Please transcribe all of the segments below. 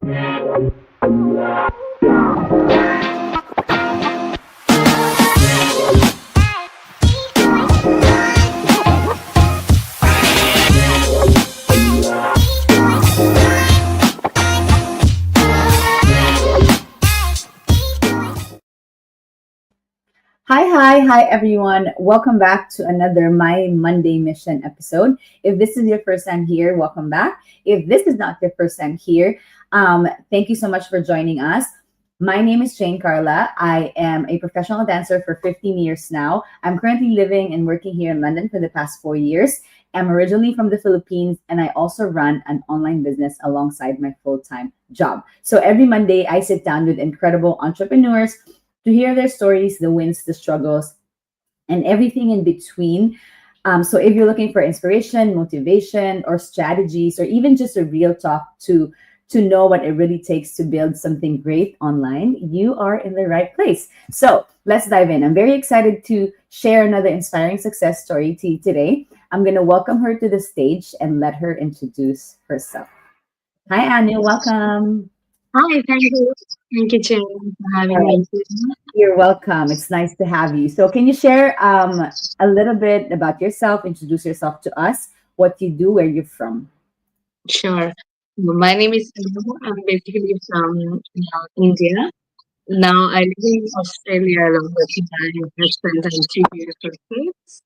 Hi, everyone. Welcome back to another My Monday Mission episode. If this is your first time here, welcome back. If this is not your first time here, thank you so much for joining us. My name is Jane Carla. I am a professional dancer for 15 years now. I'm currently living and working here in London for the past 4 years. I'm originally from the Philippines, and I also run an online business alongside my full time job. So every Monday, I sit down with incredible entrepreneurs to hear their stories, the wins, the struggles, and everything in between. So if you're looking for inspiration, motivation, or strategies, or even just a real talk to know what it really takes to build something great online, you are in the right place. So let's dive in. I'm very excited to share another inspiring success story to you today. I'm going to welcome her to the stage and let her introduce herself. Hi, Anu. Welcome. Hi, thank you. Thank you, Jane, for All having right. me here. You're welcome. It's nice to have you. So, can you share a little bit about yourself? Introduce yourself to us, what you do, where you're from. Sure. My name is Sandhu. I'm basically from India. Now I live in Australia along with my husband and 3 years of kids.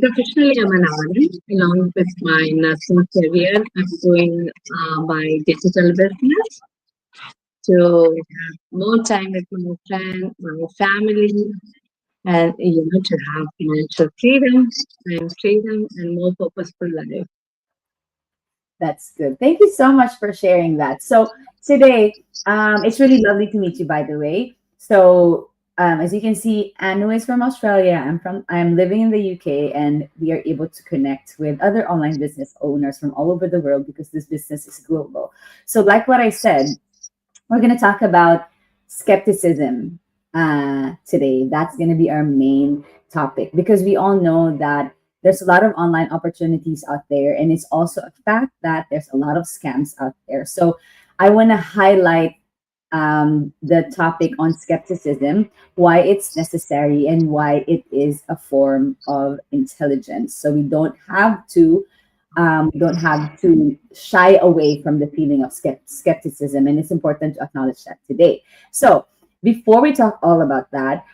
Professionally, I'm an artist. Along with my nursing career, I'm doing my digital business to have more time with my friends, my family, and to have financial freedom and freedom and more purposeful life. That's good. Thank you so much for sharing that. So, today, it's really lovely to meet you, by the way. So, as you can see, Anu is from Australia. I'm living in the UK, and we are able to connect with other online business owners from all over the world because this business is global. So, like what I said, we're going to talk about skepticism today. That's going to be our main topic because we all know that there's a lot of online opportunities out there, and it's also a fact that there's a lot of scams out there. So, I want to highlight the topic on skepticism, why it's necessary, and why it is a form of intelligence. So, we don't have to shy away from the feeling of skepticism, and it's important to acknowledge that today. So, before we talk all about that,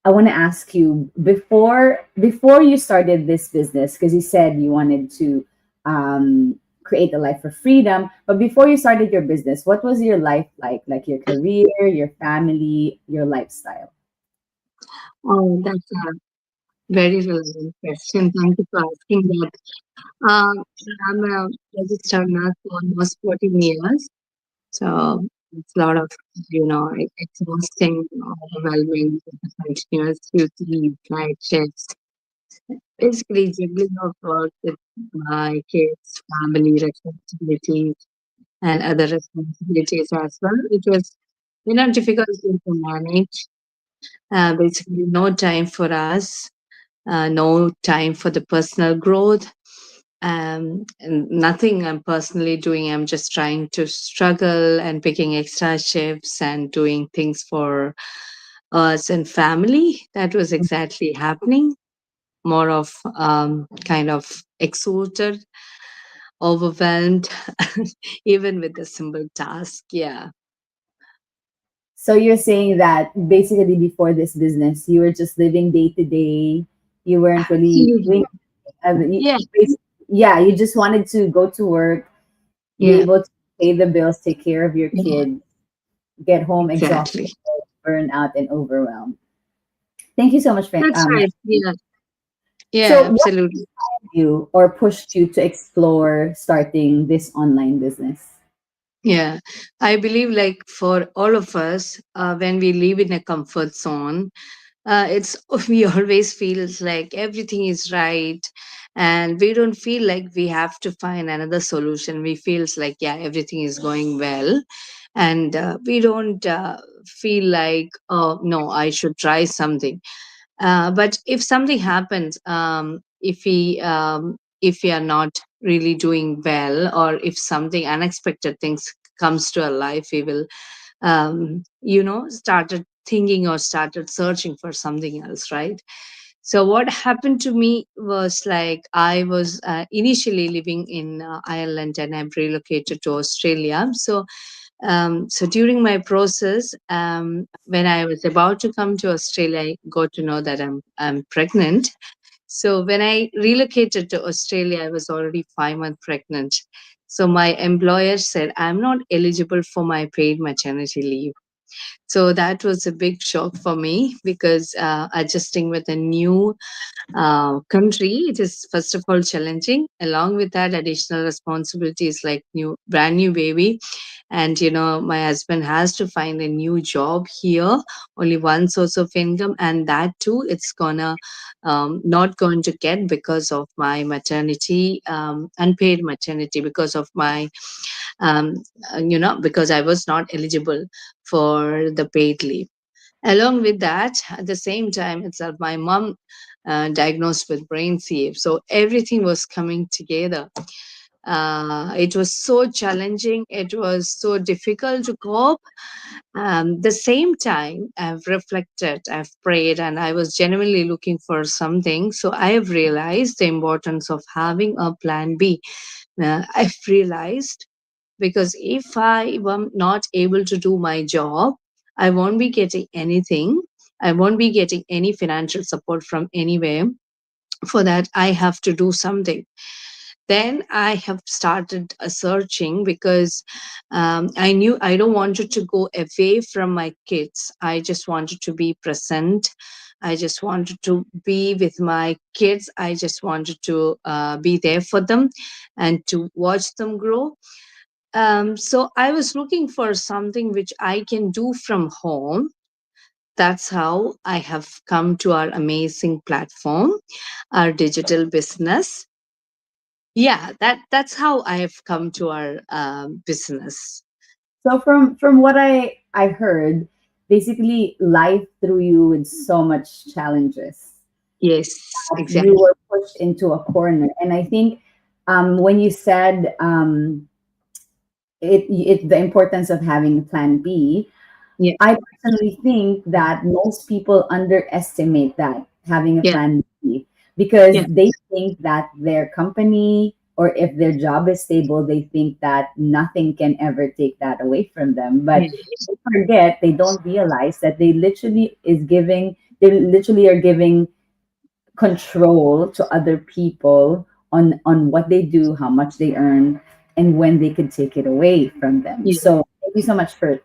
I want to ask you before you started this business, because you said you wanted to create a life of freedom. But before you started your business, what was your life like your career, your family, your lifestyle? Oh, that's a very relevant question. Thank you for asking that. Um, I'm a registered nurse for almost 14 years. So it's a lot of, exhausting, overwhelming, continuous duty, night shifts. Basically, juggling of work with my kids, family responsibilities, and other responsibilities as well. It was, difficult to manage. Basically, no time for us, no time for the personal growth. And nothing I'm personally doing. I'm just trying to struggle and picking extra shifts and doing things for us and family. That was exactly happening. More of kind of exhausted, overwhelmed, even with the simple task. Yeah. So you're saying that basically before this business, you were just living day to day. You weren't really Absolutely. doing, Yeah. yeah, you just wanted to go to work, be Yeah. able to pay the bills, take care of your Yeah. kids, get home exhausted, Exactly. burned out, and overwhelmed. Thank you so much for That's right. Yeah. so Yeah. what Absolutely. you or pushed you to explore starting this online business? Yeah, I believe like for all of us, when we live in a comfort zone, it's we always feels like everything is right, and we don't feel like we have to find another solution. We feels like yeah, everything is going well, and we don't feel like oh no, I should try something. But if something happens, if we are not really doing well, or if something unexpected things comes to our life, we will started thinking or started searching for something else, right? So what happened to me was, like, I was initially living in Ireland, and I've relocated to Australia. So during my process, when I was about to come to Australia, I got to know that I'm pregnant. So when I relocated to Australia, I was already 5 months pregnant. So my employer said I'm not eligible for my paid maternity leave. So that was a big shock for me, because adjusting with a new country, it is first of all challenging. Along with that, additional responsibilities like brand new baby, and my husband has to find a new job here, only one source of income, and that too it's gonna not going to get because of my maternity, unpaid maternity, because of my um, because I was not eligible for the paid leave. Along with that, at the same time itself, my mom diagnosed with brain CF. So everything was coming together. It was so challenging. It was so difficult to cope. The same time, I've reflected, I've prayed, and I was genuinely looking for something. So I have realized the importance of having a plan B. I've realized, because if I am not able to do my job, I won't be getting anything. I won't be getting any financial support from anywhere. For that, I have to do something. Then I have started searching, because I knew I don't wanted to go away from my kids. I just wanted to be present. I just wanted to be with my kids. I just wanted to be there for them and to watch them grow. So I was looking for something which I can do from home. That's how I have come to our amazing platform, our digital business. Yeah, that's how I have come to our business. So from what I heard, basically life threw you with so much challenges. Yes, You exactly. were pushed into a corner, and I think when you said it the importance of having a plan B, Yeah, I personally think that most people underestimate that having a yeah, plan B, because yeah, they think that their company, or if their job is stable, they think that nothing can ever take that away from them. But yeah, they forget, they don't realize that they literally are giving control to other people on what they do, how much they earn, and when they could take it away from them. yeah, So thank you so much for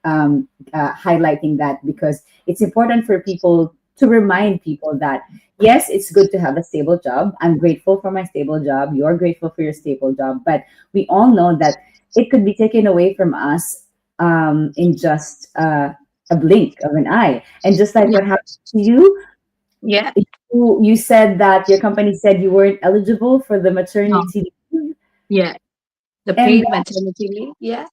highlighting that, because it's important for people to remind people that yes, it's good to have a stable job. I'm grateful for my stable job. You're grateful for your stable job, but we all know that it could be taken away from us in just a blink of an eye. And just like yeah, what happened to you, yeah. you said that your company said you weren't eligible for the No, maternity leave, yeah. The and paid maternity leave. Yeah,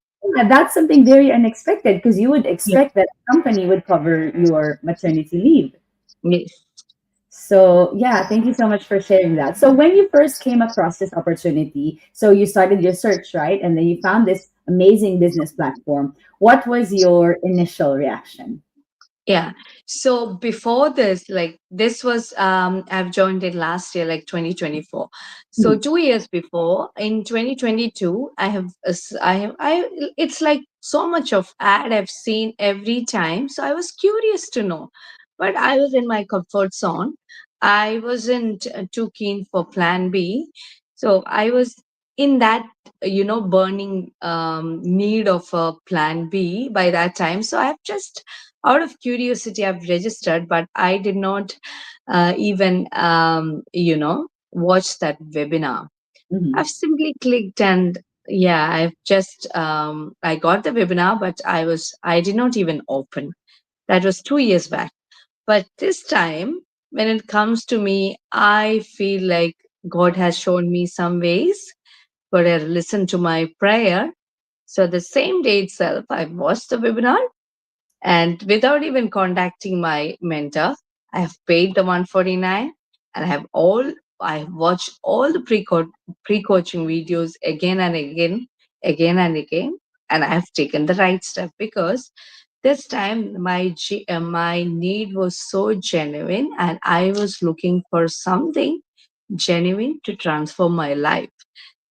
that's something very unexpected, because you would yeah, expect that a company would cover your maternity leave. yes. So yeah, thank you so much for sharing that. So when you first came across this opportunity, so you started your search, right? And then you found this amazing business platform. What was your initial reaction? Yeah. So before this, like this was I've joined it last year, like 2024. So Mhm. 2 years before, in 2022, I have I it's like so much of ad I've seen every time. So I was curious to know. But I was in my comfort zone. I wasn't too keen for plan B. So I was in that burning need of a plan B by that time. So I've just, out of curiosity, I've registered, but I did not even watch that webinar. Mhm. I've simply clicked, and yeah, I've just I got the webinar, but I did not even open. That was 2 years back. But this time, when it comes to me, I feel like God has shown me some ways. God has listened to my prayer. So the same day itself, I watched the webinar, and without even contacting my mentor, I have paid the 149, and I have all I watched all the pre-coaching videos again and again, again and again, and I have taken the right step because this time my need was so genuine, and I was looking for something genuine to transform my life.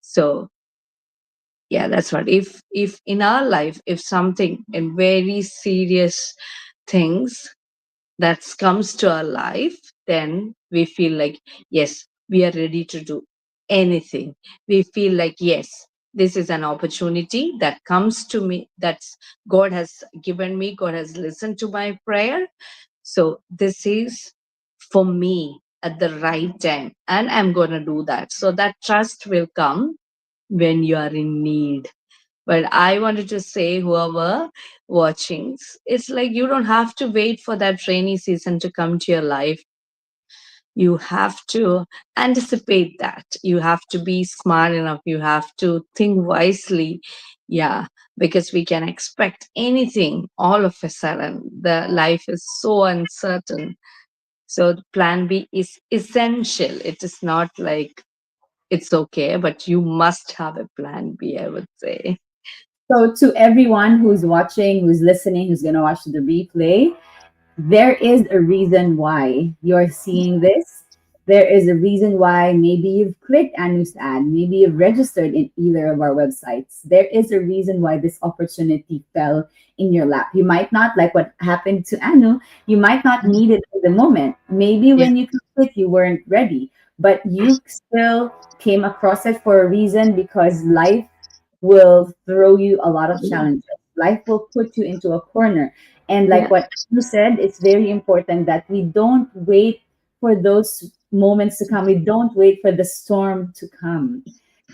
So yeah, that's what. If in our life, if something in very serious things that comes to our life, then we feel like, yes, we are ready to do anything. We feel like, yes, this is an opportunity that comes to me, that's God has given me, God has listened to my prayer. So this is for me at the right time, and I'm going to do that. So that trust will come when you are in need. But I wanted to say, whoever watching, it's like you don't have to wait for that rainy season to come to your life. You have to anticipate that. You have to be smart enough. You have to think wisely. Yeah, because we can expect anything all of a sudden. The life is so uncertain. So the plan B is essential. It is not like it's okay, but you must have a plan B, I would say. So, to everyone who's watching, who's listening, who's going to watch the replay, there is a reason why you're seeing this. There is a reason why maybe you've clicked Anu's ad, maybe you've registered in either of our websites. There is a reason why this opportunity fell in your lap. You might not, like what happened to Anu, you might not need it at the moment. Maybe Yeah. when you clicked it, you weren't ready, but you still came across it for a reason because life will throw you a lot of challenges. Life will put you into a corner. And like Yeah. what you said, it's very important that we don't wait for those moments to come. We don't wait for the storm to come.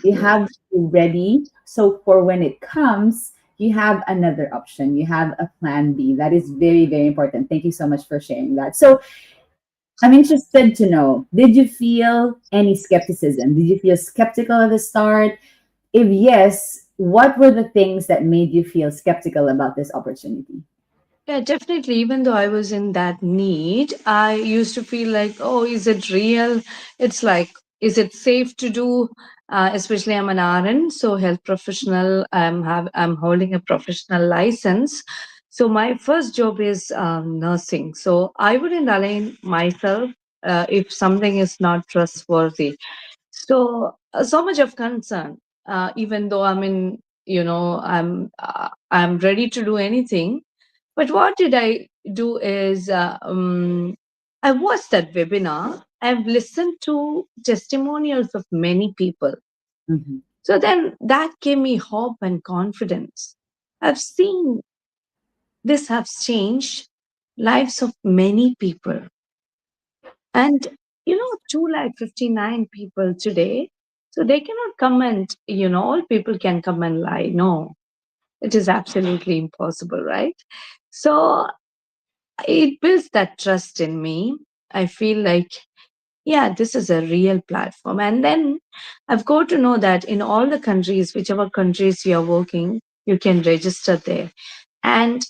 You Yeah. have to be ready. So for when it comes, you have another option. You have a plan B. That is very, very important. Thank you so much for sharing that. So I'm interested to know, did you feel any skepticism? Did you feel skeptical at the start? If yes, what were the things that made you feel skeptical about this opportunity? Yeah, definitely. Even though I was in that need, I used to feel like, oh, is it real? It's like, is it safe to do? Especially I'm an RN, so health professional. I'm holding a professional license. So my first job is nursing. So I wouldn't align myself if something is not trustworthy. So so much of concern. Even though I'm ready to do anything, but what did I do is I watched that webinar. I've listened to testimonials of many people. Mhm, So then that gave me hope and confidence. I've seen this has changed lives of many people. And 259 people today. So they cannot come and, all people can come and lie. No, it is absolutely impossible, right? So it builds that trust in me. I feel like, yeah, this is a real platform. And then I've got to know that in all the countries, whichever countries you are working, you can register there. And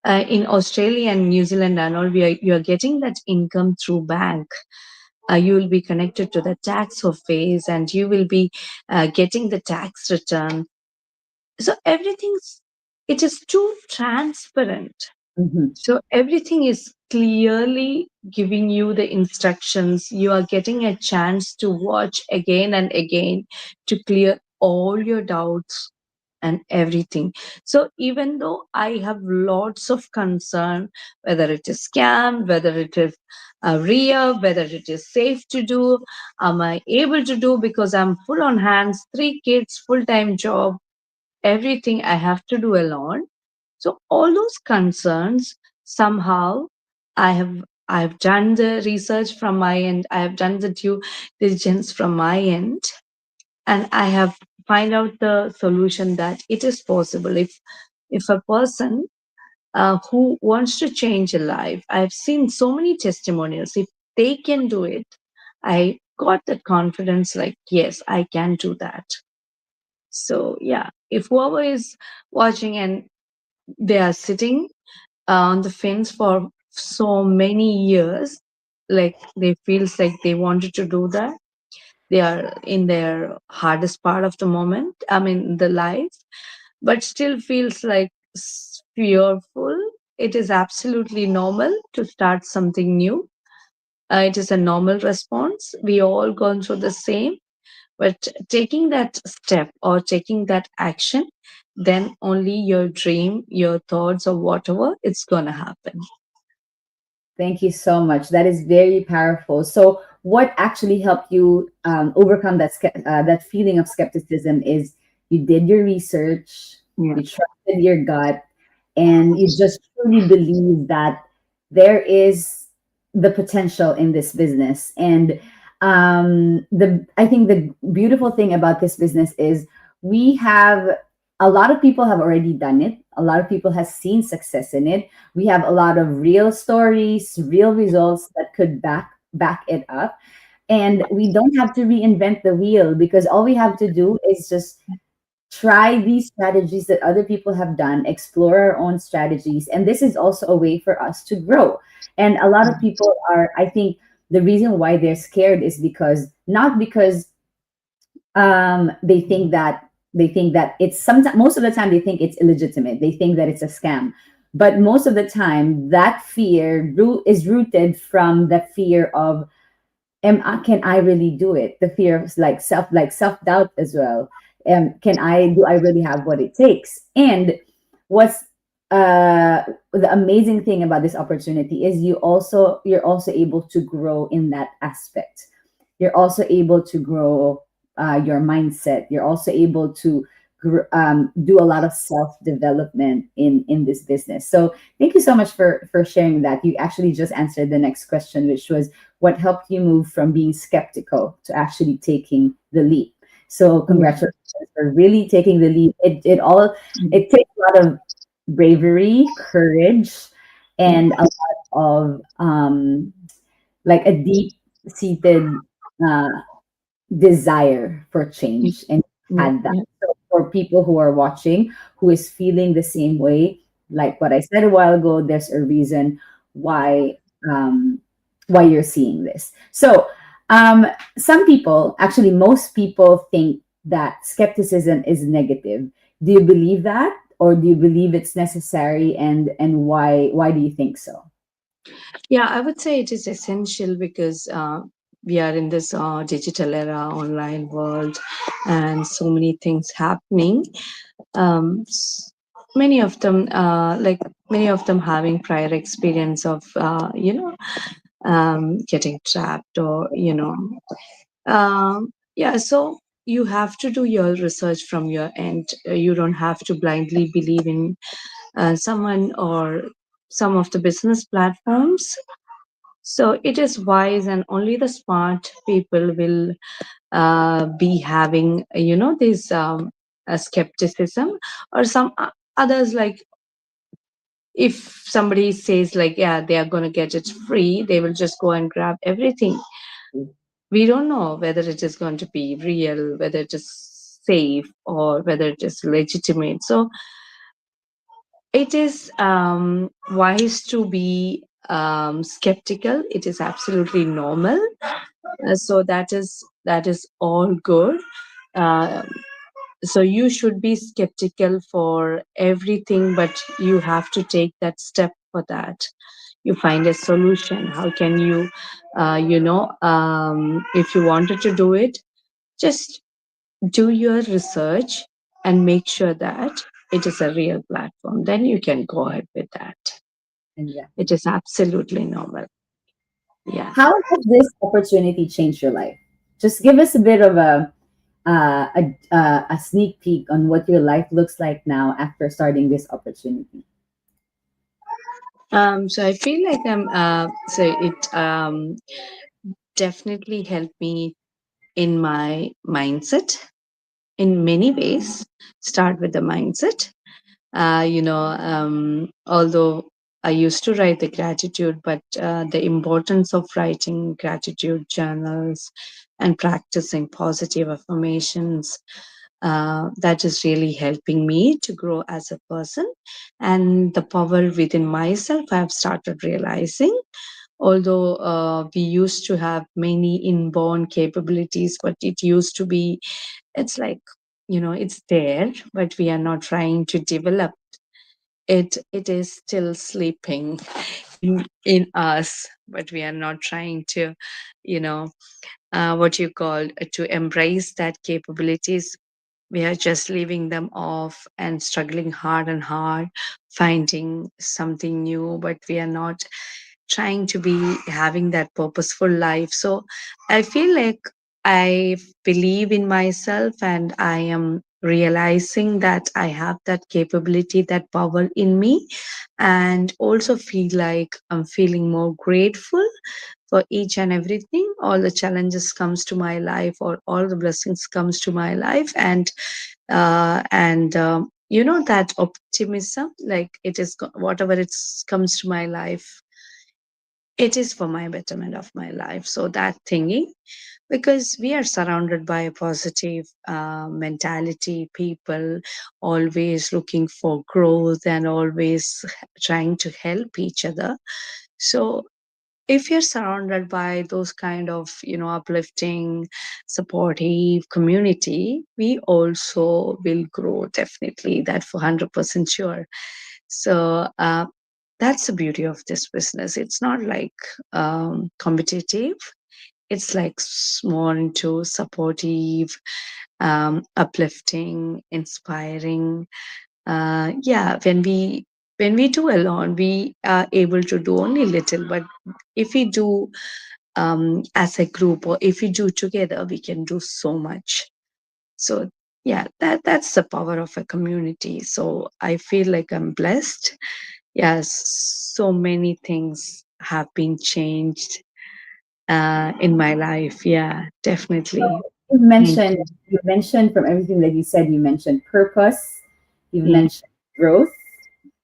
in Australia and New Zealand and all, you are getting that income through bank. You will be connected to the tax office, and you will be getting the tax return. So everything's, it is too transparent. mhm, So everything is clearly giving you the instructions. You are getting a chance to watch again and again to clear all your doubts and everything. So even though I have lots of concern, whether it is scam, whether it is real, whether it is safe to do, am I able to do because I'm full on hands, 3 kids, full-time job, everything I have to do alone. So all those concerns, somehow I have I've done the research from my end, I have done the due diligence from my end, and I have find out the solution that it is possible if a person who wants to change a life. I've seen so many testimonials. If they can do it, I got that confidence like, yes, I can do that. So yeah, if whoever is watching and they are sitting on the fence for so many years, like they feels like they wanted to do that, they are in their hardest part of the moment, I mean the life, but still feels like fearful. It is absolutely normal to start something new. It is a normal response. We all gone through the same, but taking that step or taking that action, then only your dream, your thoughts, or whatever, it's gonna happen. Thank you so much. That is very powerful. So, what actually helped you overcome that feeling of skepticism is you did your research, Yeah. you trusted your gut, and you just truly believe that there is the potential in this business. And the I think the beautiful thing about this business is we have a lot of people have already done it. A lot of people have seen success in it. We have a lot of real stories, real results that could back it up. And we don't have to reinvent the wheel because all we have to do is just try these strategies that other people have done, explore our own strategies. And this is also a way for us to grow. And a lot of people are, I think, the reason why they're scared is because not because they think that it's sometimes most of the time they think it's illegitimate, they think that it's a scam, but most of the time that is rooted from the fear of can I really do it, the fear of like self-doubt as well. Can I do I really have what it takes? And what's the amazing thing about this opportunity is you're also able to grow in that aspect. You're also able to grow your mindset. You're also able to do a lot of self development in this business. So thank you so much for sharing that. You actually just answered the next question, which was what helped you move from being skeptical to actually taking the leap. So Yeah. congratulations for really taking the leap. It takes a lot of bravery, courage, Yeah. and a lot of like a deep seated uh, desire for change, and Yeah. had that. Yeah. So for people who are watching who is feeling the same way, like what I said a while ago, there's a reason why um why you're seeing this. So some people, actually most people, think that skepticism is negative. Do you believe that, or do you believe it's necessary, and why do you think so? Yeah, I would say it is essential because we are in this digital era, online world, and so many things happening. Many of them, many of them having prior experience of, getting trapped or, yeah. So you have to do your research from your end. You don't have to blindly believe in someone or some of the business platforms. So it is wise, and only the smart people will be having, this skepticism, or some others, like if somebody says like, yeah, they are going to get it free, they will just go and grab everything. We don't know whether it is going to be real, whether it is safe, or whether it is legitimate. So it is wise to be skeptical. It is absolutely normal. So that is all good. uh, so you should be skeptical for everything, but you have to take that step. For that, you find a solution. How can you, if you wanted to do it, just do your research and make sure that it is a real platform, then you can go ahead with that. It Exactly. is absolutely normal. Yeah. How has this opportunity changed your life? Just give us a bit of a sneak peek on what your life looks like now after starting this opportunity. So I feel like it definitely helped me in my mindset in many ways. Start with the mindset. Although I used to write the gratitude, but the importance of writing gratitude journals and practicing positive affirmations, that is really helping me to grow as a person. And the power within myself, I've started realizing. Although we used to have many inborn capabilities, but it used to be, it's like, it's there, but we are not trying to develop it. It is still sleeping in us, but we are not trying to, you know, what you call to embrace that capabilities. We are just leaving them off and struggling hard and hard, finding something new, but we are not trying to be having that purposeful life. So I feel like I believe in myself, and I am realizing that I have that capability, that power in me, and also feel like I'm feeling more grateful for each and everything. All the challenges comes to my life, or all the blessings comes to my life, and that optimism, like it is whatever it comes to my life, it is for my betterment of my life. So that thinking, because we are surrounded by a positive mentality, people always looking for growth and always trying to help each other. So if you're surrounded by those kind of uplifting, supportive community, we also will grow, definitely, that for 100% sure. So that's the beauty of this business. It's not like competitive. It's like more into supportive, uplifting, inspiring. Yeah, when we do alone, we are able to do only little, but if we do as a group, or if we do together, we can do so much. So yeah, that's the power of a community. So I feel like I'm blessed. Yes, so many things have been changed in my life. Yeah, definitely. You Thank mentioned you. you mentioned from everything that you said, you mentioned purpose, you've Yeah, mentioned growth,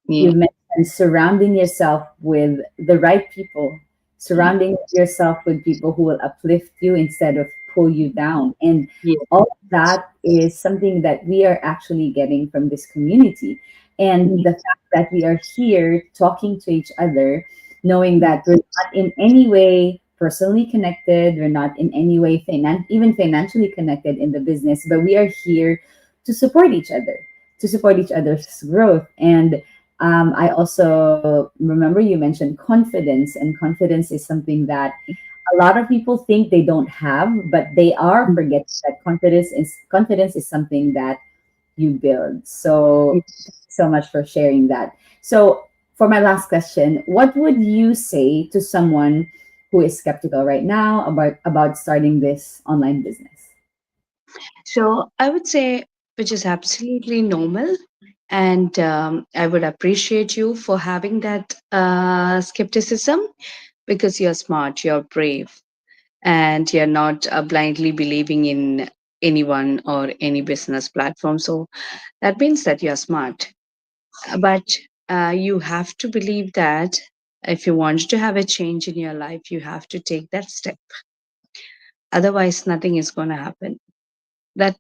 yeah, you've mentioned surrounding yourself with the right people, surrounding yourself with people who will uplift you instead of pull you down. And yeah, all of that is something that we are actually getting from this community. And yeah, the fact that we are here talking to each other, knowing yeah, that we're not in any way personally connected, we're not in any way even financially connected in the business, but we are here to support each other, to support each other's growth. And I also remember you mentioned confidence, and confidence is something that a lot of people think they don't have, but they are forgetting that confidence is something that you build. yeah. So, thank you so much for sharing that. So, for my last question, what would you say to someone who is skeptical right now about starting this online business? So I would say, which is absolutely normal. And I would appreciate you for having that skepticism, because you're smart, you're brave, and you're not blindly believing in anyone or any business platform. So that means that you're smart. But you have to believe that if you want to have a change in your life, you have to take that step. Otherwise, nothing is going to happen. That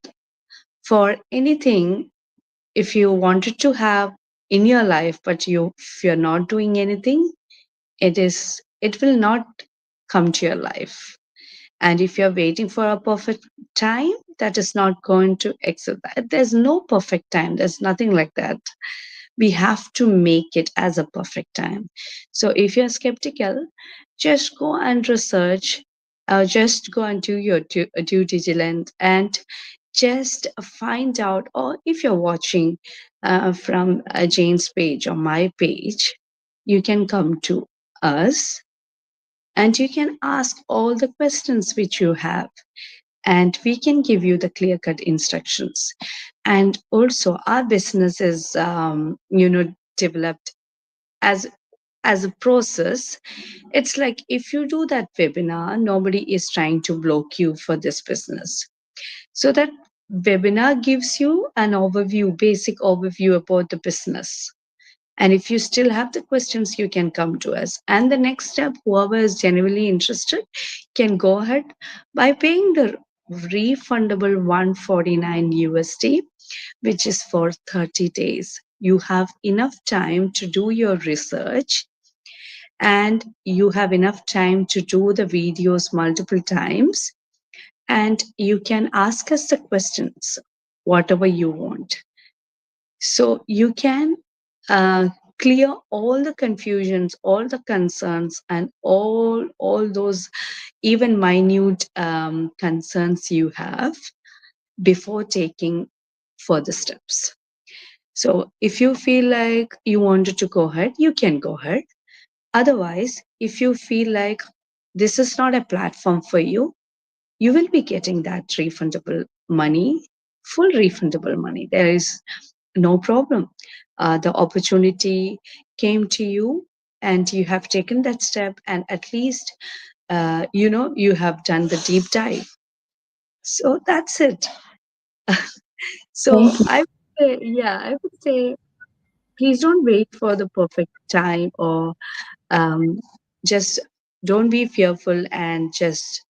for anything, if you wanted to have in your life, but if you're not doing anything, it will not come to your life. And if you're waiting for a perfect time, that is not going to exist. There's no perfect time, there's nothing like that. We have to make it as a perfect time. So if you're skeptical, just go and research, just go and do your due diligence, and just find out. Or if you're watching from Jane's page or my page, you can come to us and you can ask all the questions which you have, and we can give you the clear cut instructions. And also our business is developed as a process. It's like, if you do that webinar, nobody is trying to block you for this business. So that webinar gives you an overview, basic overview about the business. And if you still have the questions, you can come to us. And the next step, whoever is genuinely interested can go ahead by paying the refundable 149 USD, which is for 30 days. You have enough time to do your research and you have enough time to do the videos multiple times, and you can ask us the questions whatever you want. So you can uh, clear all the confusions, all the concerns, and all those even minute concerns you have before taking further steps. So if you feel like you wanted to go ahead, you can go ahead. Otherwise, if you feel like this is not a platform for you, you will be getting that refundable money, full refundable money. There is no problem. The opportunity came to you, and you have taken that step, and at least you have done the deep dive. So that's it. So Thank you. I would say, yeah, I would say, please don't wait for the perfect time, or um, just don't be fearful and just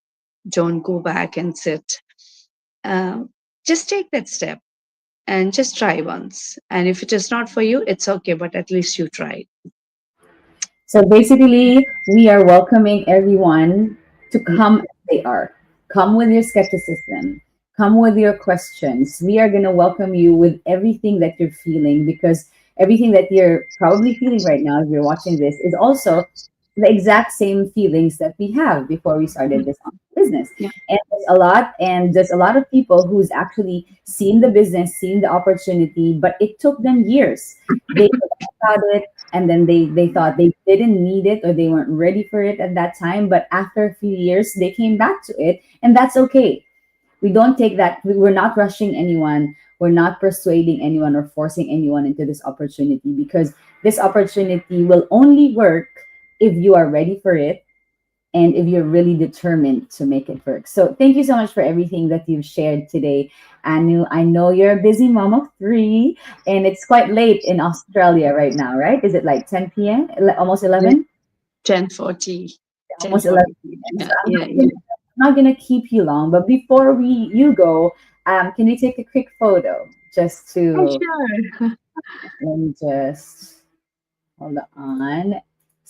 don't go back and sit. Um, just take that step and just try once. And if it is not for you, it's okay, but at least you tried. So basically, we are welcoming everyone to Yeah, come as they are. Come with your skepticism. Come with your questions. We are going to welcome you with everything that you're feeling, because everything that you're probably feeling right now, if you're watching this, is also the exact same feelings that we have before we started this business. yeah, And there's a lot of people who's actually seen the business, seen the opportunity, but it took them years. They forgot about it, and then they thought they didn't need it or they weren't ready for it at that time, but after a few years they came back to it, and that's okay. We don't take that, we're not rushing anyone, we're not persuading anyone or forcing anyone into this opportunity, because this opportunity will only work if you are ready for it and if you're really determined to make it work. So thank you so much for everything that you've shared today, Anu. I know you're a busy mom of three, and it's quite late in Australia right now, right? Is it like 10 p.m., almost yeah. 11? 10:40, Almost 11 p.m. So Yeah, yeah, yeah. I'm not gonna keep you long, but before we you go, can we take a quick photo just Oh, to, sure. let me just hold on.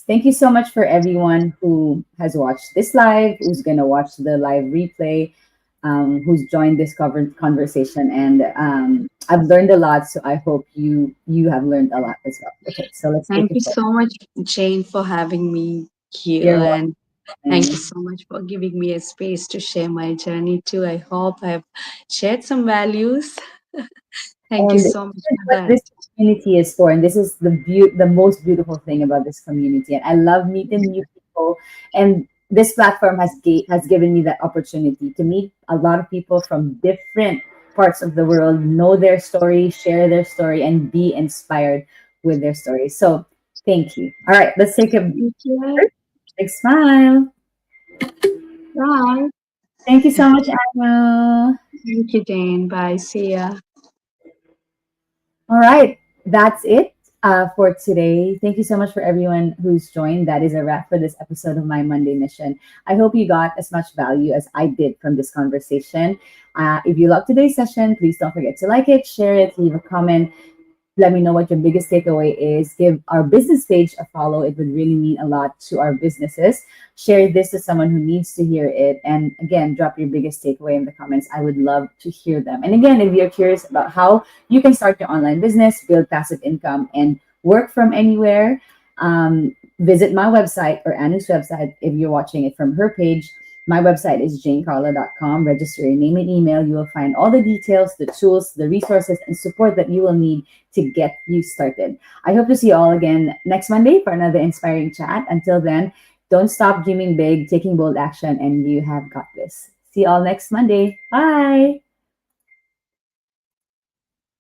Thank you so much for everyone who has watched this live, who's going to watch the live replay, who's joined this conversation. And I've learned a lot, so I hope you have learned a lot as well. Okay, so let's take Thank a you photo. so much, Jane, for having me here. You're And thank you welcome. so much for giving me a space to share my journey too. I hope I've shared some values. Thank you And this so much is for what that. this community is for, and this is the most beautiful thing about this community. And I love meeting new people, and this platform has given me that opportunity to meet a lot of people from different parts of the world, know their story, share their story, and be inspired with their story. So thank you. All right, let's take a Thank you. big smile. Bye. Thank you so much, Anu. Thank you, Jane. Bye. See ya. All right, that's it for today. Thank you so much for everyone who's joined. That is a wrap for this episode of My Monday Mission. I hope you got as much value as I did from this conversation. If you love today's session, please don't forget to like it, share it, leave a comment. Let me know what your biggest takeaway is. Give our business page a follow. It would really mean a lot to our businesses. Share this to someone who needs to hear it. And again, drop your biggest takeaway in the comments. I would love to hear them. And again, if you're curious about how you can start your online business, build passive income, and work from anywhere, visit my website or Anu's website if you're watching it from her page. My website is janecarla.com. Register your name and email. You will find all the details, the tools, the resources, and support that you will need to get you started. I hope to see you all again next Monday for another inspiring chat. Until then, don't stop dreaming big, taking bold action, and you have got this. See you all next Monday. Bye.